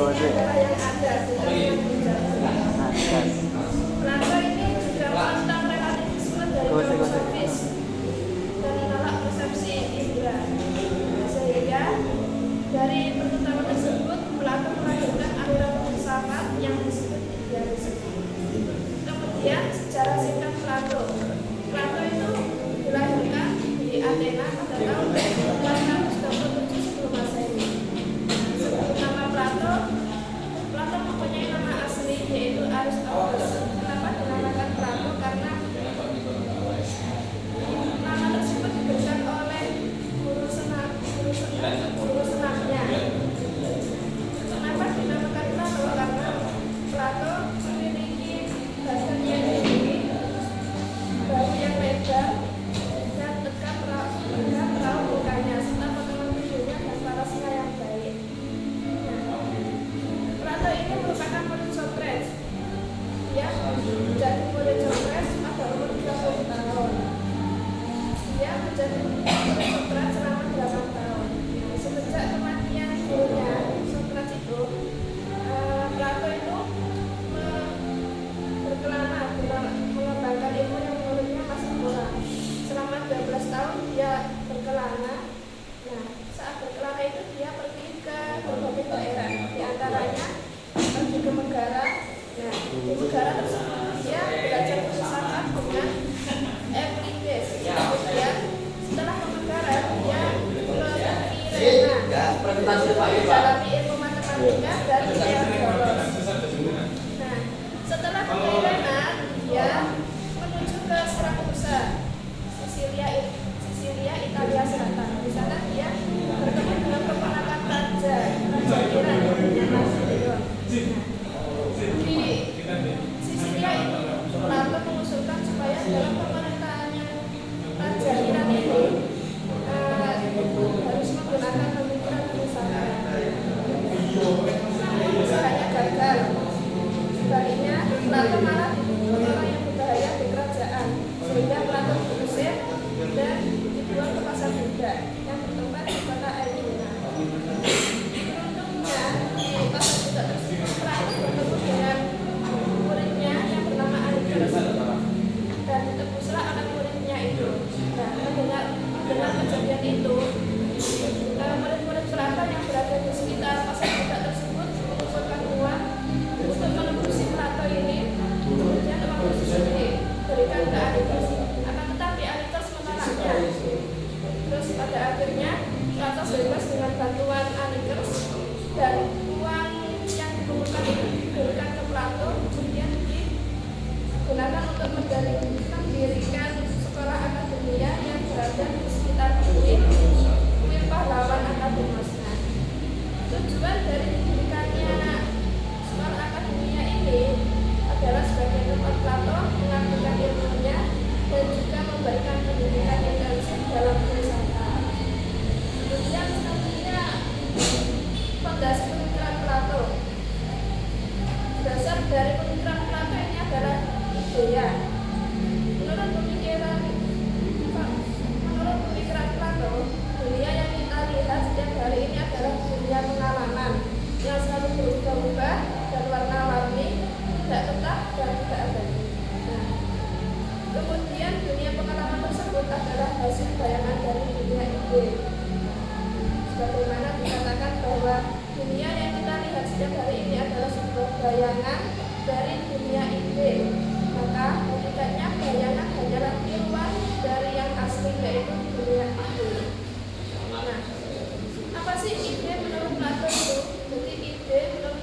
ini adalah yang ada, sedang yang berjalan. Plato ini juga menentang relativisme dari filosofis dan menolak persepsi indera. Sehingga dari pertama tersebut Plato melahirkan aliran filsafat yang disebut idealisme. Kemudian secara singkat Plato itu dilahirkan di Athena pada tahun 427 sebelum Masehi. Sebelum nama Plato mempunyai nama asli yaitu Aristoteles. Kenapa dinamakan Plato? Karena nama tersebut diberikan oleh guru senamnya. Kenapa dinamakan Plato? Karena Plato memiliki badan yang tinggi, bahu yang lebar, dan tegap raut mukanya, serta potongan tubuhnya dan parasnya yang baik. Plato ini merupakan murid Socrates. Dia menjadi murid Socrates pada umur 30 tahun. Dia menjadi murid Socrates selama 8 tahun. Semenjak kematian gurunya Socrates itu, Plato itu berkelana mengembangkan ilmu yang menurutnya masih kurang. Selama 12 tahun dia berkelana. Nah, saat berkelana itu dia pergi ke berbagai daerah, di antaranya pergi ke Megara. Nah, di Megara tersebut dia belajar filsafat dengan Euclides. Kemudian setelah ke Megara dia ke Tirena, menjalani ilmu matematika dan Pythagoras. Nah, setelah ke Tirena dia menuju ke Sirakusa, Sisilia, Italia Selatan. Di sana dia bertemu dengan keponakan Raja Iran namanya Napoleon. Di Sisilia itu Plato mengusulkan supaya dalam pemerintahannya Raja Iran ini harus menggunakan pemikiran filsafat. Namun usahanya gagal. Sebaliknya Plato malah dibunuh orang yang berbahaya di kerajaan, sehingga Plato diusir dan dibuang ke pasar Buddha yang bertempat di kota Aegina. Beruntungnya di pasar Buddha tersebut Plato bertemu dengan muridnya yang bernama Aristoteles, dan ditebuslah anak muridnya itu. Nah, mendengar kejadian itu, murid-murid Plato yang berada di sekitar pasar Buddha tersebut mengumpulkan uang untuk menebusi Plato ini. Kemudian uang tersebut diberikan ke Aristoteles. Akan tetapi Aristoteles menolaknya. Terus pada akhirnya Plato bebas dengan bantuan Aristoteles, dan uang yang dikumpulkan itu diberikan ke Plato, kemudian digunakan untuk mendirikan sekolah akademia yang berada di sekitar kuil pahlawan Akademus. Tujuan dari didirikannya sekolah akademia ini adalah sebagai tempat Plato mengabdikan ilmunya dan juga memberikan pendidikan intensif dalam filsafat. Kemudian selanjutnya fondasi pemikiran Plato. Dasar dari pemikiran Plato ini adalah idea. Menurut pemikiran Plato, dunia yang kita lihat setiap hari ini adalah dunia pengalaman yang selalu berubah-ubah dan warna-warni, tidak tetap dan tidak abadi. Nah, kemudian dunia pengalaman tersebut adalah hasil bayangan dari dunia ide. Sebagaimana dikatakan bahwa dunia yang kita lihat setiap hari ini adalah sebuah bayangan dari dunia ide. Maka hakikatnya bayangan hanyalah tiruan dari yang asli, yaitu dunia ide. Nah, apa sih ide menurut Plato itu? Jadi ide menurut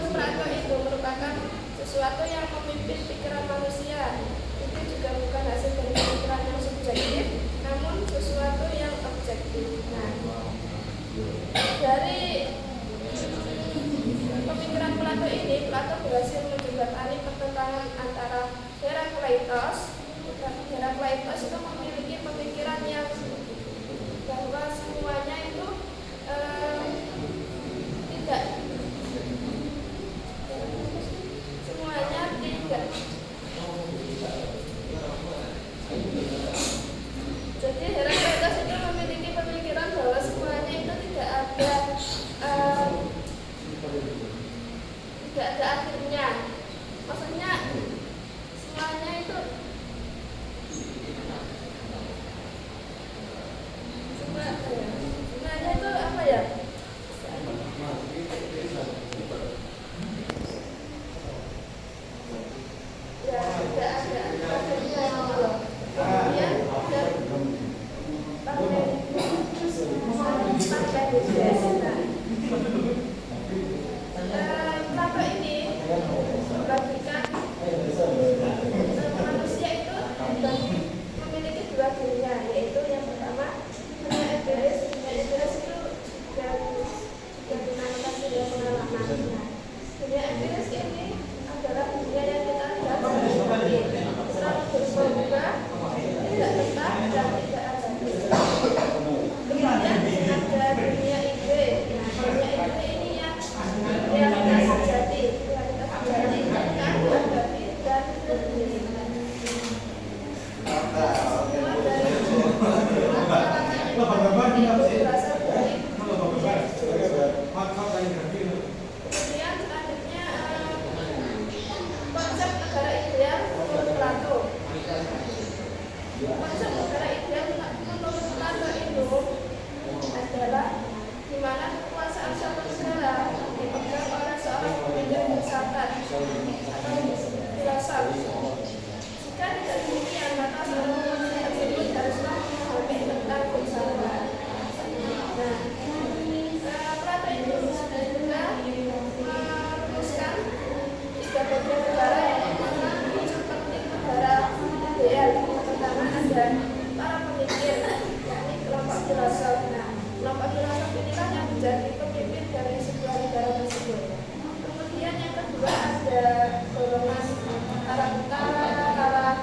Plato itu merupakan sesuatu yang memimpin pikiran manusia. Itu juga bukan hasil dari pikiran yang subjektif, namun sesuatu yang objektif. Nah, dari pemikiran Plato ini, Plato berhasil menjembatani pertentangan antara Herakleitos itu memiliki pemikiran yang bahwa semuanya itu tidak jadi Herakleitos itu memiliki pemikiran bahwa semuanya itu tidak ada tidak ada akhirnya. Maksudnya semuanya itu semuanya itu apa ya? Ya tidak ada akhirnya gitu loh. Kemudian pakai BPJS. Kenapa ini membagikan manusia itu memiliki dua dunia, yaitu yang pertama dunia empiris. Dunia empiris itu yang dinamakan dunia pengalaman. Dunia empiris ini adalah dunia yang kita lihat sehari-hari, selalu berubah-ubah, tidak tetap dan tidak ada. Kemudian ada dunia ide. Nah, dunia ide ini yang realitas sejati kan menghadapi dan berdiri. Semua dari itu berasal dari kemudian selanjutnya konsep negara ideal menurut Plato. Konsep negara ideal menurut Plato itu adalah di mana kekuasaan suatu negara dipegang oleh seorang pemimpin filsafat atau filosof. Jika tidak demikian, maka seorang pemimpin tersebut haruslah memahami tentang filsafat. Nah, Plato itu juga merumuskan 3 bagian negara yang merupakan wujud penting negara ideal. Pertama ada para pemikir, yakni kelompok filosof. Nah, kelompok filosof inilah yang menjadi pemimpin dari sebuah negara tersebut. Kemudian yang kedua ada golongan para tentara, para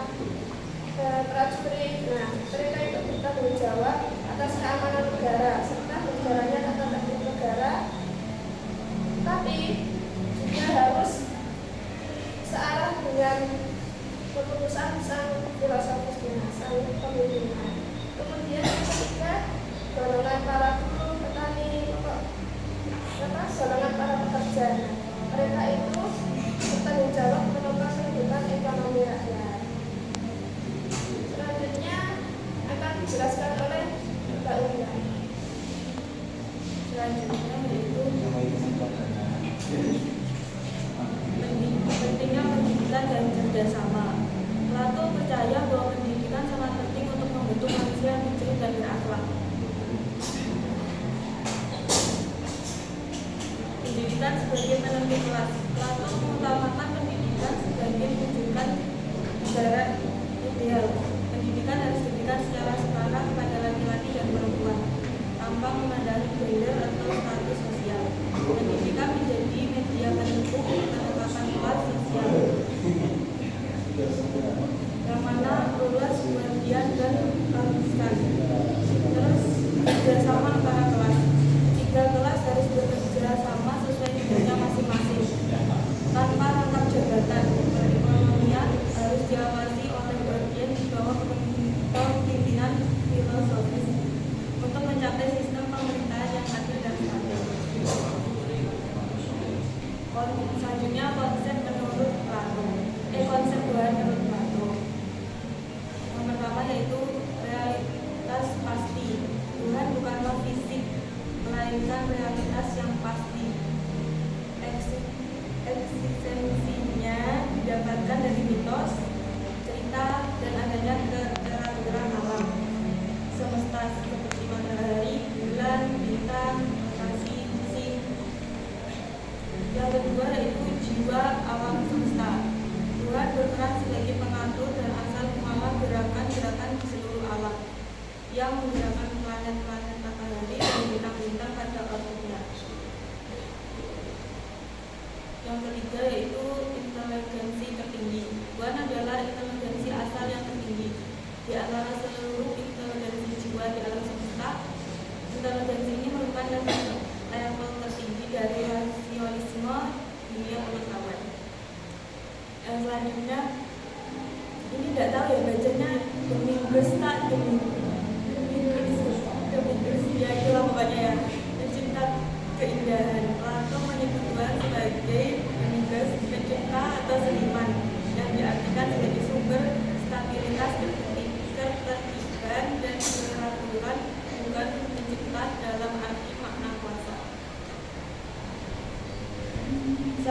prajurit. Nah, mereka itu bertanggung jawab atas keamanan negara serta berjalannya tata tertib negara, tapi juga harus searah dengan keputusan sang filosofisnya, sang pemimpinnya. Kemudian yang ketiga golongan para buruh, petani, golongan para pekerja. Mereka itu bertanggung jawab menopang kehidupan ekonomi rakyat. Selanjutnya akan dijelaskan oleh Mbak Uya. Selanjutnya yaitu pentingnya pendidikan dan kerjasama. Plato percaya bahwa pendidikan sangat penting untuk membentuk manusia yang bijak dan berakhlak. Pendidikan sebagai penentu kelas. Plato mengutamakan pendidikan sebagai wujudkan negara ideal. Pendidikan harus diberikan secara setara kepada laki-laki dan perempuan, tanpa memandang gender atau status sosial. Pendidikan menjadi media penentu penetapan kelas sosial, yang mana lulus, kemudian dan lapisan. Terus kerjasama antara kelas. 3 kelas harus bekerja sama sesuai tugasnya masing-masing, tanpa rangkap jabatan. Perekonomian harus diawasi oleh bagian di bawah kepemimpinan filosofis untuk mencapai sistem pemerintahan yang adil dan stabil. Selanjutnya konsep menurut Plato. Konsep Tuhan menurut Plato. Yang pertama yaitu realitas pasti. Tuhan bukanlah fisik, melainkan realitas yang pasti. Eksistensinya didapatkan dari mitos, cerita, dan adanya keteraturan alam semesta seperti matahari, bulan, bintang, galaksi, musik. Yang kedua yaitu jiwa alam semesta. Tuhan berperan sebagai pengatur dan asal mula gerakan-gerakan di seluruh alam yang menggerakkan planet-planet matahari dan bintang-bintang pada orbitnya. Yang ketiga yaitu inteligensi tertinggi. Tuhan adalah inteligensi asal yang tertinggi di antara seluruh inteligensi jiwa di alam semesta. Inteligensi ini merupakan level tertinggi dari rasionalisme dunia pengetahuan. Yang selanjutnya ini tidak tahu ya bacanya Dominguez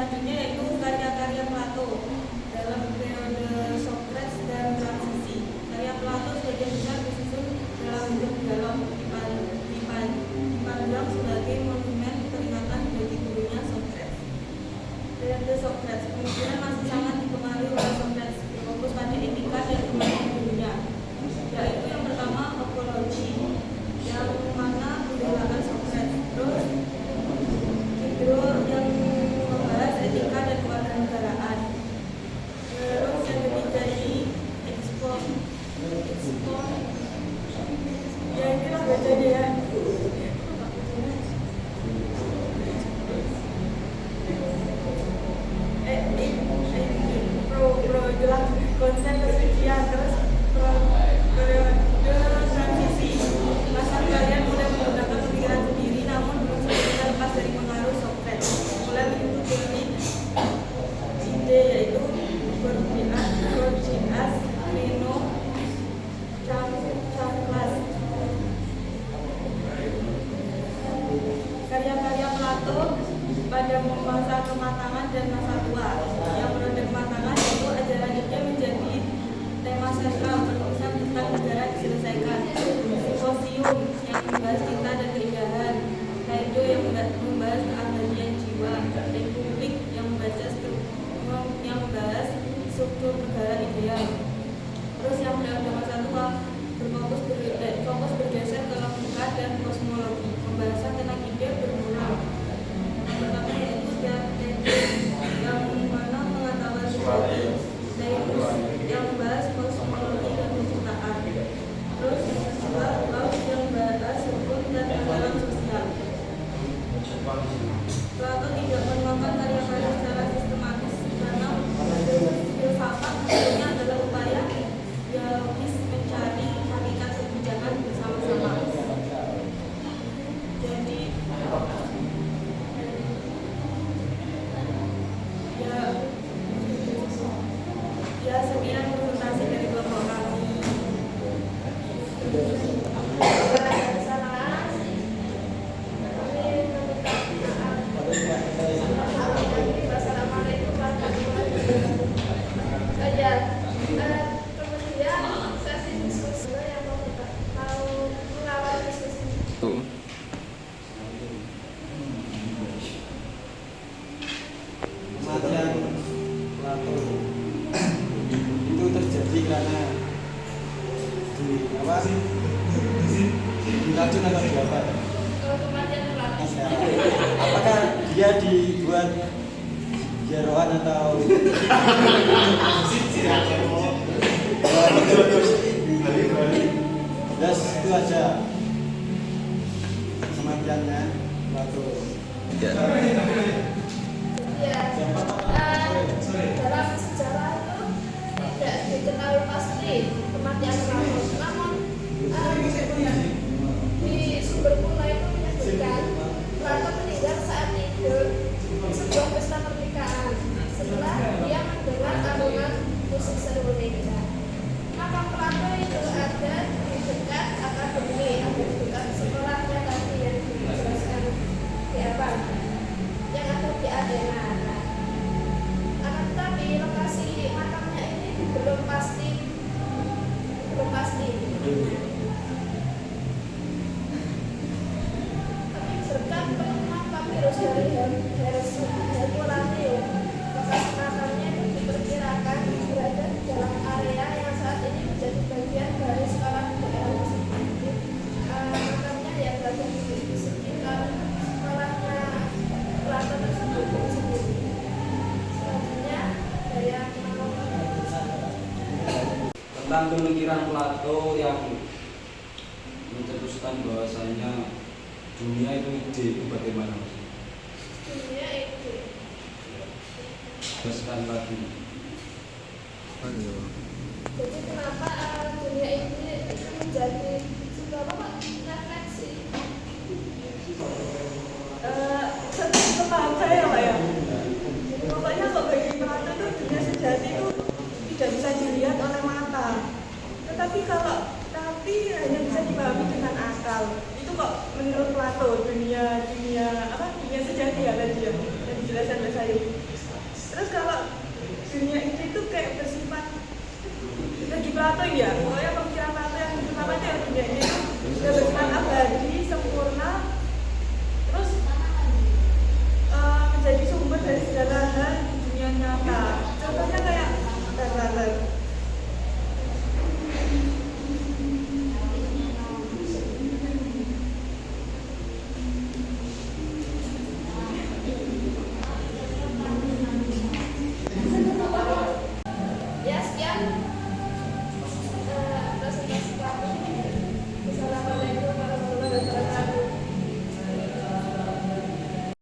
selanjutnya yaitu karya-karya Plato dalam periode Socrates dan transisi. Karya Plato sebagian besar disusun dalam bentuk dialog dipandang sebagai monumen peringatan bagi gurunya Socrates. Periode Socrates kemungkinan masih sangat dipengaruhi oleh Socrates, berfokus pada etika dan kemampuan gurunya, yaitu yang pertama apologi, yang mana pembelaan Socrates, terus Hidro yang membahas etika dan kewarganegaraan, terus yang ketiga ini ekspor ya inilah bacanya ya. Pro itulah konsep kesucian, terus periode transisi, masa kalian mulai menggunakan pemikiran sendiri namun belum sepenuhnya lepas dari pengaruh Socrates, mulai menyetujui ide yaitu Gorgias, Reno, Chancellus. Karya-karya Plato pada masa kematangan dan masa tua. Yang periode kematangan yaitu ajaran Nietzsche menjadi tema sentral, bertulisan tentang negara diselesaikan. Simposium yang membahas cinta dan keindahan. Kaido yang membahas keabadian jiwa. Republik yang membahas struktur negara ideal. Terus yang periode masa tua fokus bergeser ke logika dan kosmologi, pembahasan tentang ide bermoral. Yang pertama yaitu yang mana pengetahuan sejati, yang membahas kosmologi dan penciptaan. Terus yang kedua Paus yang membahas hukum dan alam sosial. Plato tidak menuangkan karya-karya secara sistematis karena filsafat menurutnya adalah upaya dialogis mencari hakikat kebijakan bersama-sama. Jadi ya sekian presentasi dari kelompok kami. Assalamualaikum warahmatullahi wabarakatuh. Kemudian sesi diskusi yang mau mengawal diskusi. Kematian Plato itu terjadi karena diracun atau diapa? Kematian Plato. Apakah dia dibuat jeroan atau das itu aja kematiannya Plato. Ya, dalam sejarah itu tidak diketahui pasti kematian Plato. Namun di sumber kuno itu menyebutkan Plato meninggal saat tidur di sebuah pesta pernikahan setelah dia mendengar alunan musik seruling. Makam Plato itu ada di dekat akademi, ada di dekat sekolahnya tadi yang dijelaskan di apa? Yang ada di Athena. Akan tetapi lokasi makamnya ini belum pasti. Tapi berkat penemuan papirus dari Herculaneum, lokasi makamnya itu diperkirakan berada di dalam area yang saat ini menjadi bagian dari sekolah daerah tersebut. Makamnya yang berada di sekitar sekolahnya Plato tersebut sendiri. Selanjutnya daya tentang pemikiran Plato yang mencetuskan bahwasanya dunia itu ide, itu bagaimana? dunia itu. Jelaskan lagi. Jadi kenapa dunia ini itu menjadi sebuah refleksi? Sepaham saya Pak ya. Pokoknya kok bagi Plato itu dunia sejati itu tidak bisa dilihat oleh mata. Tetapi hanya bisa dipahami dengan akal. Itu kok menurut Plato dunia